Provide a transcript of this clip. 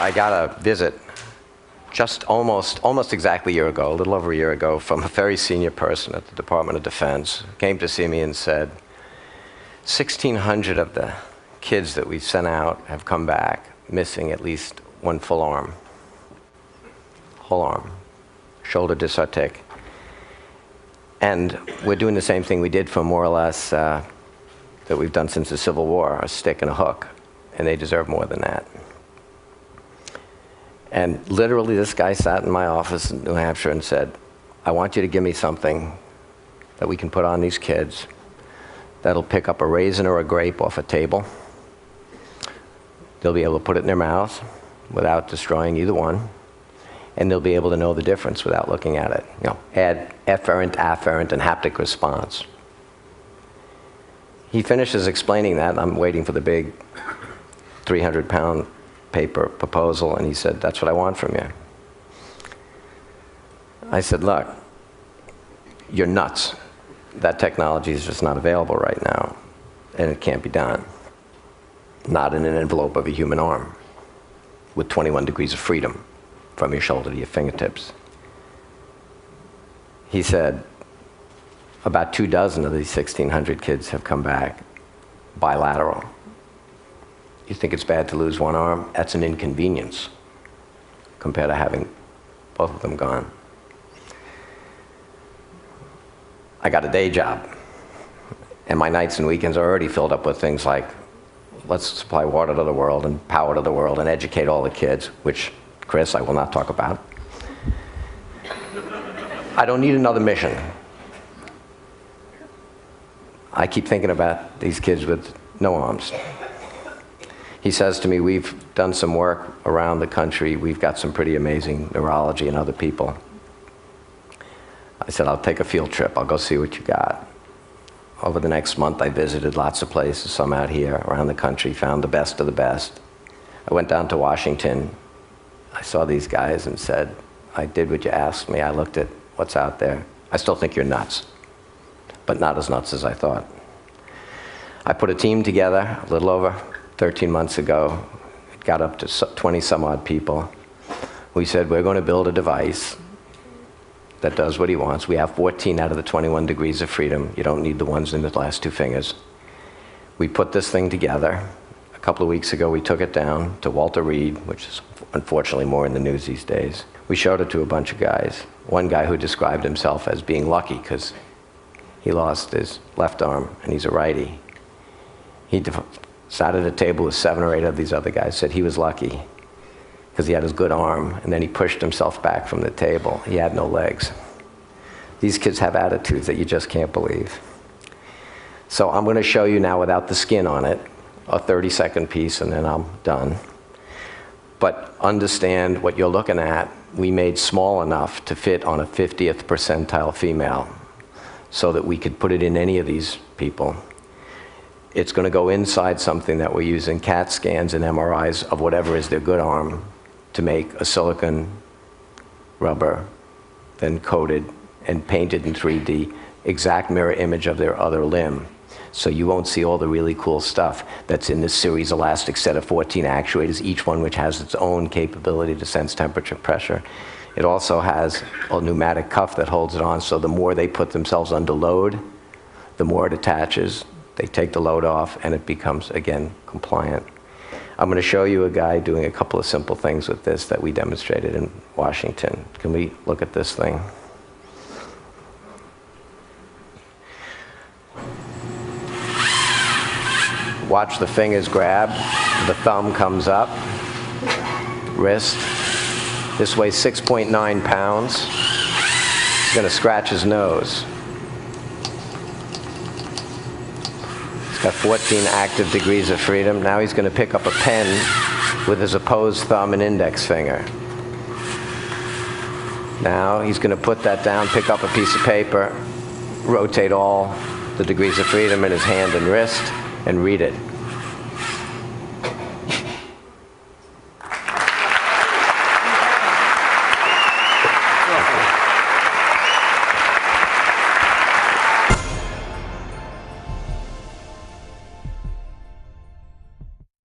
I got a visit just almost exactly a year ago, a little over a year ago, from a very senior person at the Department of Defense, came to see me and said, 1,600 of the kids that we've sent out have come back missing at least one full arm, whole arm, shoulder dysartic. And we're doing the same thing we did for more or less that we've done since the Civil War, a stick and a hook, and they deserve more than that. And literally this guy sat in my office in New Hampshire and said, I want you to give me something that we can put on these kids that'll pick up a raisin or a grape off a table. They'll be able to put it in their mouth without destroying either one, and they'll be able to know the difference without looking at it. You know, add efferent, afferent, and haptic response. He finishes explaining that, and I'm waiting for the big 300-pound paper proposal, and he said, that's what I want from you. I said, look, you're nuts. That technology is just not available right now, and it can't be done. Not in an envelope of a human arm, with 21 degrees of freedom from your shoulder to your fingertips. He said, about 24 of these 1,600 kids have come back bilateral. You think it's bad to lose one arm? That's an inconvenience compared to having both of them gone. I got a day job, and my nights and weekends are already filled up with things like, let's supply water to the world and power to the world and educate all the kids, which, Chris, I will not talk about. I don't need another mission. I keep thinking about these kids with no arms. He says to me, we've done some work around the country. We've got some pretty amazing neurology and other people. I said, I'll take a field trip. I'll go see what you got. Over the next month, I visited lots of places, some out here around the country, found the best of the best. I went down to Washington. I saw these guys and said, I did what you asked me. I looked at what's out there. I still think you're nuts, but not as nuts as I thought. I put a team together a little over 13 months ago. It got up to 20 some odd people. We said, we're going to build a device that does what he wants. We have 14 out of the 21 degrees of freedom. You don't need the ones in the last two fingers. We put this thing together. A couple of weeks ago, we took it down to Walter Reed, which is unfortunately more in the news these days. We showed it to a bunch of guys. One guy who described himself as being lucky because he lost his left arm, and he's a righty. He sat at a table with 7 or 8 of these other guys, said he was lucky because he had his good arm, and then he pushed himself back from the table. He had no legs. These kids have attitudes that you just can't believe. So I'm going to show you now without the skin on it, a 30-second piece, and then I'm done. But understand what you're looking at, we made small enough to fit on a 50th percentile female so that we could put it in any of these people. It's going to go inside something that we're using CAT scans and MRIs of whatever is their good arm to make a silicon rubber, then coated and painted in 3D, exact mirror image of their other limb. So you won't see all the really cool stuff that's in this series elastic set of 14 actuators, each one which has its own capability to sense temperature, pressure. It also has a pneumatic cuff that holds it on, so the more they put themselves under load, the more it attaches. They take the load off, and it becomes, again, compliant. I'm going to show you a guy doing a couple of simple things with this that we demonstrated in Washington. Can we look at this thing? Watch the fingers grab. The thumb comes up. Wrist. This weighs 6.9 pounds. He's going to scratch his nose. Got 14 active degrees of freedom. Now he's going to pick up a pen with his opposed thumb and index finger. Now he's going to put that down, pick up a piece of paper, rotate all the degrees of freedom in his hand and wrist, and read it.